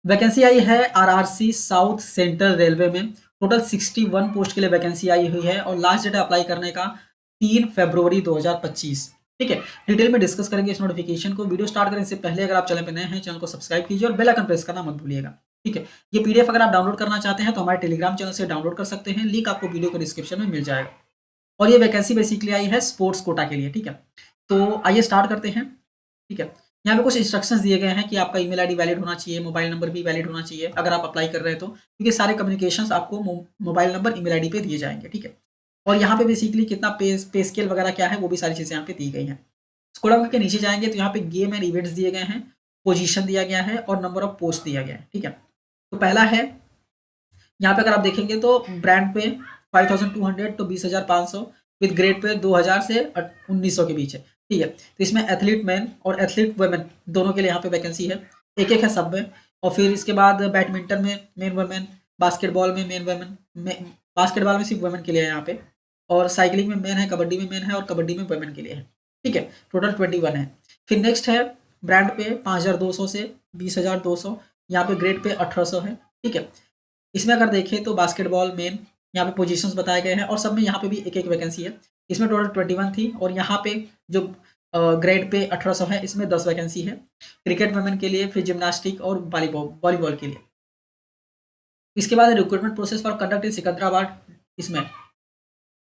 Vacancy आई है RRC south central railway में। Total 61 post के लिए वैकेंसी आई हुई है और लास्ट डेट अप्लाई करने का 3 फरवरी 2025। ठीक है, डिटेल में डिस्कस करेंगे इस नोटिफिकेशन को। वीडियो स्टार्ट करने से पहले अगर आप चैनल पर नए हैं, चैनल को सब्सक्राइब कीजिए और बेल आइकन प्रेस करना मत भूलिएगा। ठीक है, ये पीडीएफ अगर आप डाउनलोड करना चाहते हैं तो हमारे टेलीग्राम चैनल से डाउनलोड कर सकते हैं, लिंक आपको वीडियो के डिस्क्रिप्शन में मिल जाएगा। और ये वैकेंसी बेसिकली आई है स्पोर्ट्स कोटा के लिए। ठीक है, तो आइए स्टार्ट करते हैं। ठीक है, यहाँ पे कुछ इंस्ट्रक्शंस दिए गए हैं कि आपका ईमेल आईडी वैलिड होना चाहिए, मोबाइल नंबर भी वैलिड होना चाहिए अगर आप अप्लाई कर रहे हैं तो, क्योंकि सारे कम्युनिकेशंस आपको मोबाइल नंबर, ईमेल आईडी पे दिए जाएंगे। ठीक है, और यहाँ पे बेसिकली कितना पे स्केल वगैरह क्या है वो भी सारी चीज़ें यहाँ पे दी गई हैं। स्क्रॉल करके नीचे जाएंगे तो यहाँ पे गेम एंड इवेंट्स दिए गए हैं, पोजीशन दिया गया है और नंबर ऑफ पोस्ट दिया गया है। ठीक है, तो पहला है यहाँ पे अगर आप देखेंगे तो ब्रांड पे 5200 तो 20,500, विद ग्रेड पे 2000 से 1900 के बीच है। ठीक है, तो इसमें एथलीट मैन और एथलीट वुमेन दोनों के लिए यहाँ पे वैकेंसी है, एक एक है सब में। और फिर इसके बाद बैडमिंटन में मेन वुमेन, बास्केटबॉल में मेन वुमेन, बास्केटबॉल में सिर्फ वुमेन के लिए है यहाँ पे, और साइकिलिंग में मेन है, कबड्डी में मेन है और कबड्डी में वुमेन के लिए है। ठीक है, टोटल 21 है। फिर नेक्स्ट है ब्रांड पे 5200 से 20,200, यहाँ पे ग्रेड पे 1800 है। ठीक है, इसमें अगर देखें तो बास्केटबॉल मेन यहाँ पे पोजीशंस बताए गए हैं और सब में यहाँ पे भी एक एक वैकेंसी है। इसमें टोटल 21 थी और यहाँ पे जो ग्रेड पे 1800 है इसमें 10 वैकेंसी है। क्रिकेट वुमेन के लिए, फिर जिम्नास्टिक और वॉलीबॉल के लिए। इसके बाद recruitment process for conduct in Secunderabad, इसमें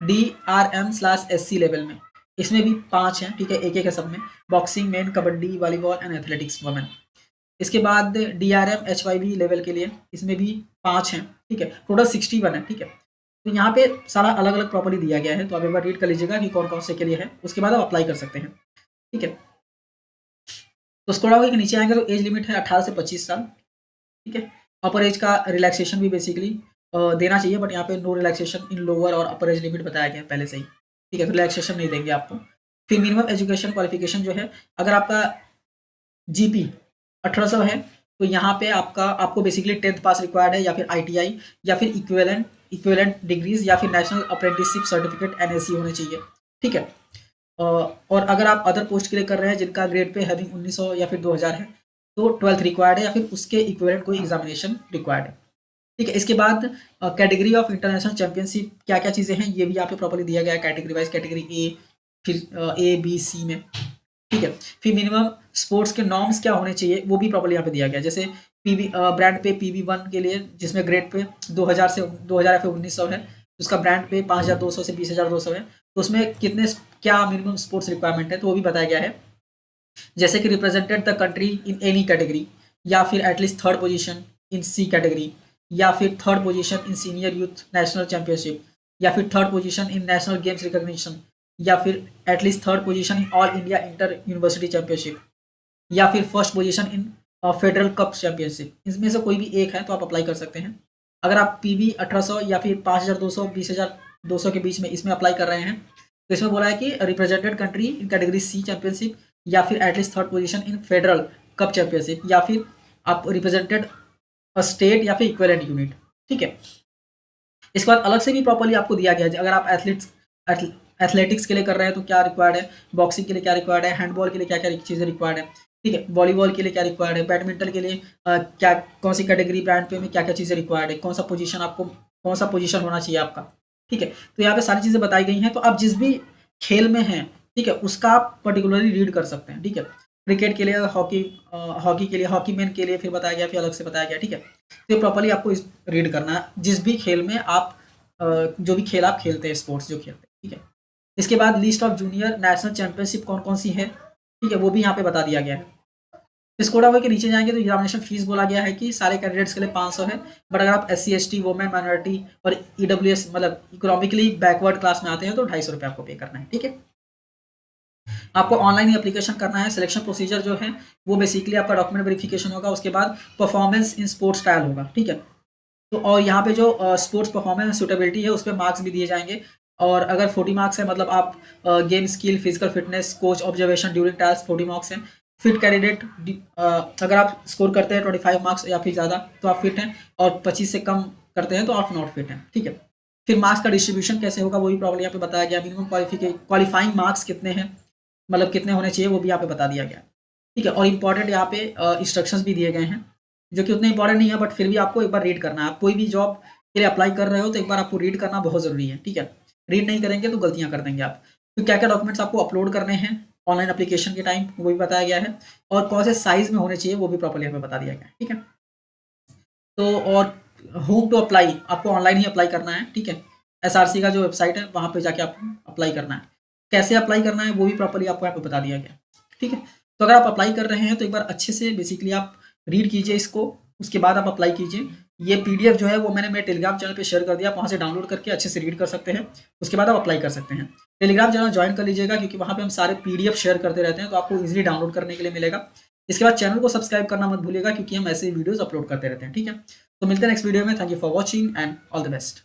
DRM/SC लेवल में, इसमें भी 5 हैं। ठीक है, एक एक है सब में, boxing main, kabaddi, volleyball and athletics women. इसके बाद DRM HYB लेवल के लिए, इसमें भी 5 हैं। ठीक है, टोटल 61 है। ठीक है, तो यहाँ पे सारा अलग अलग प्रॉपर्ली दिया गया है, तो आप एक बार रीड कर लीजिएगा कि कौन कौन से के लिए है, उसके बाद आप अप्लाई कर सकते हैं। ठीक है, तो स्क्रॉल होकर नीचे आएंगे तो एज लिमिट है 18 से 25 साल। ठीक है, अपर एज का रिलैक्सेशन भी बेसिकली देना चाहिए, बट यहाँ पे नो रिलैक्सेशन इन लोअर और अपर एज लिमिट बताया गया है पहले से ही। ठीक है, तो रिलैक्सेशन नहीं देंगे आपको। फिर मिनिमम एजुकेशन क्वालिफिकेशन जो है, अगर आपका GP 1800 है तो यहाँ पे आपको बेसिकली 10th पास रिक्वायर्ड है, या फिर ITI या फिर इक्विवेलेंट डिग्रीज या फिर नेशनल अप्रेंटिसशिप सर्टिफिकेट NSE होने चाहिए। ठीक है, और अगर आप अदर पोस्ट के लिए कर रहे हैं जिनका ग्रेड पे हैविंग 1900 या फिर 2000 है तो 12th रिक्वायर्ड है या फिर उसके इक्विवेलेंट कोई एग्जामिनेशन रिक्वायर्ड है। ठीक है, इसके बाद कैटेगरी ऑफ इंटरनेशनल चैंपियनशिप क्या क्या चीज़ें हैं ये भी यहाँ पे प्रॉपर्ली दिया गया है, कैटेगरी वाइज, कैटेगरी A, फिर A B C में। ठीक है, फिर मिनिमम स्पोर्ट्स के नॉर्म्स क्या होने चाहिए वो भी प्रॉपर्ली यहाँ पे दिया गया है। जैसे ब्रांड पे PB1 के लिए जिसमें ग्रेड पे 2000 से 2000 या फिर 1900 है, उसका ब्रांड पे 5200 से 20,200 है, तो उसमें कितने क्या मिनिमम स्पोर्ट्स रिक्वायरमेंट है तो वो भी बताया गया है। जैसे कि represented the country in any category, या फिर at least 3rd position in C category, या फिर 3rd position in senior youth national championship, या फिर 3rd position in national games recognition, या फिर at least 3rd position in all India inter university championship, या फिर 1st position in federal cup championship. इसमें से कोई भी एक है तो आप अप्लाई कर सकते हैं। अगर आप PB 1800 या फिर 5200 20,200 के बीच में इसमें अप्लाई कर रहे हैं तो इसमें बोला है कि represented country in category C championship, या फिर at least 3rd position in federal cup championship, या फिर आप रिप्रेजेंटेड स्टेट या फिर इक्विवेलेंट यूनिट। ठीक है, इसके बाद अलग से भी प्रॉपर्ली आपको दिया गया है, अगर आप एथलेटिक्स के लिए कर रहे हैं तो क्या रिक्वायर्ड है, बॉक्सिंग के लिए क्या रिक्वायर्ड है, हैंडबॉल के लिए क्या क्या चीज़ें रिक्वायर्ड है। ठीक है, वॉलीबॉल के लिए क्या रिक्वायर्ड है, बैडमिंटन के लिए क्या कौन सी कैटेगरी ब्रांड पे में क्या क्या चीज़ें रिक्वायर्ड है, कौन सा पोजीशन होना चाहिए आपका। ठीक है, तो यहाँ पे सारी चीज़ें बताई गई हैं, तो आप जिस भी खेल में हैं, ठीक है, उसका आप पर्टिकुलरली रीड कर सकते हैं। ठीक है, क्रिकेट के लिए, हॉकी के लिए, हॉकी मैन के लिए फिर बताया गया, फिर अलग से बताया गया। ठीक है, तो प्रॉपर्ली आपको इस रीड करना है जिस भी खेल में आप जो भी खेल आप खेलते हैं, स्पोर्ट्स जो खेलते हैं। ठीक है, इसके बाद list of junior national championship कौन कौन सी है, ठीक है, वो भी यहाँ पे बता दिया गया है। इस कोडा हुए के नीचे जाएंगे तो एग्जामिनेशन फीस बोला गया है कि सारे कैंडिडेट्स के लिए 500 है, बट अगर आप SC ST वुमेन माइनॉरिटी और EWS मतलब इकोनॉमिकली बैकवर्ड क्लास में आते हैं तो 250 रुपये आपको पे करना है। ठीक है, आपको ऑनलाइन ही एप्लीकेशन करना है। सिलेक्शन प्रोसीजर जो है वो बेसिकली आपका डॉक्यूमेंट वेरिफिकेशन होगा, उसके बाद परफॉर्मेंस इन स्पोर्ट्स ट्रायल होगा। ठीक है, तो और यहाँ पे जो स्पोर्ट्स परफॉर्मेंस सूटेबिलिटी है उस पर मार्क्स भी दिए जाएंगे, और अगर 40 मार्क्स है मतलब आप game skill, physical fitness, coach observation during task 40 marks हैं। फिट कैंडिडेट अगर आप स्कोर करते हैं 25 मार्क्स या फिर ज़्यादा तो आप फिट हैं, और 25 से कम करते हैं तो आप नॉट फिट हैं। ठीक है, फिर मार्क्स का डिस्ट्रीब्यूशन कैसे होगा वो भी प्रॉब्लम यहाँ पे बताया गया। मिनिमम क्वालिफाइंग मार्क्स कितने हैं, मतलब कितने होने चाहिए वो भी यहाँ पे बता दिया गया। ठीक है, और इम्पॉर्टेंट यहाँ पे इंस्ट्रक्शंस भी दिए गए हैं। जो कि उतने इंपॉर्टेंट नहीं है, बट फिर भी आपको एक बार रीड करना है। आप कोई भी जॉब के लिए अप्लाई कर रहे हो तो एक बार आपको रीड करना बहुत ज़रूरी है, ठीक है। रीड नहीं करेंगे तो गलतियाँ कर देंगे आप। तो क्या क्या डॉक्यूमेंट्स आपको अपलोड करने हैं ऑनलाइन एप्लीकेशन के टाइम, वो भी बताया गया है, और कौन से साइज़ में होने चाहिए वो भी प्रॉपर्ली हमें बता दिया गया है, ठीक है। तो और होम टू अप्लाई, आपको ऑनलाइन ही अप्लाई करना है, ठीक है। एसआरसी का जो वेबसाइट है वहाँ पे जाके आपको अप्लाई करना है। कैसे अप्लाई करना है वो भी प्रॉपर्ली आपको यहाँ पे बता दिया गया, ठीक है। तो अगर आप अप्लाई कर रहे हैं तो एक बार अच्छे से बेसिकली आप रीड कीजिए इसको, उसके बाद आप अप्लाई कीजिए। ये पीडीएफ जो है वो मैंने मेरे टेलीग्राम चैनल पे शेयर कर दिया, आप वहाँ से डाउनलोड करके अच्छे से रीड कर सकते हैं, उसके बाद आप अप्लाई कर सकते हैं। टेलीग्राम चैनल ज्वाइन कर लीजिएगा, क्योंकि वहाँ पे हम सारे पीडीएफ शेयर करते रहते हैं, तो आपको इजीली डाउनलोड करने के लिए मिलेगा। इसके बाद चैनल को सब्सक्राइब करना मत भूलिएगा, क्योंकि हम ऐसे वीडियोज़ अपलोड करते रहते हैं, ठीक है। तो मिलते हैं नेक्स्ट वीडियो में। Thank you for watching and all the best.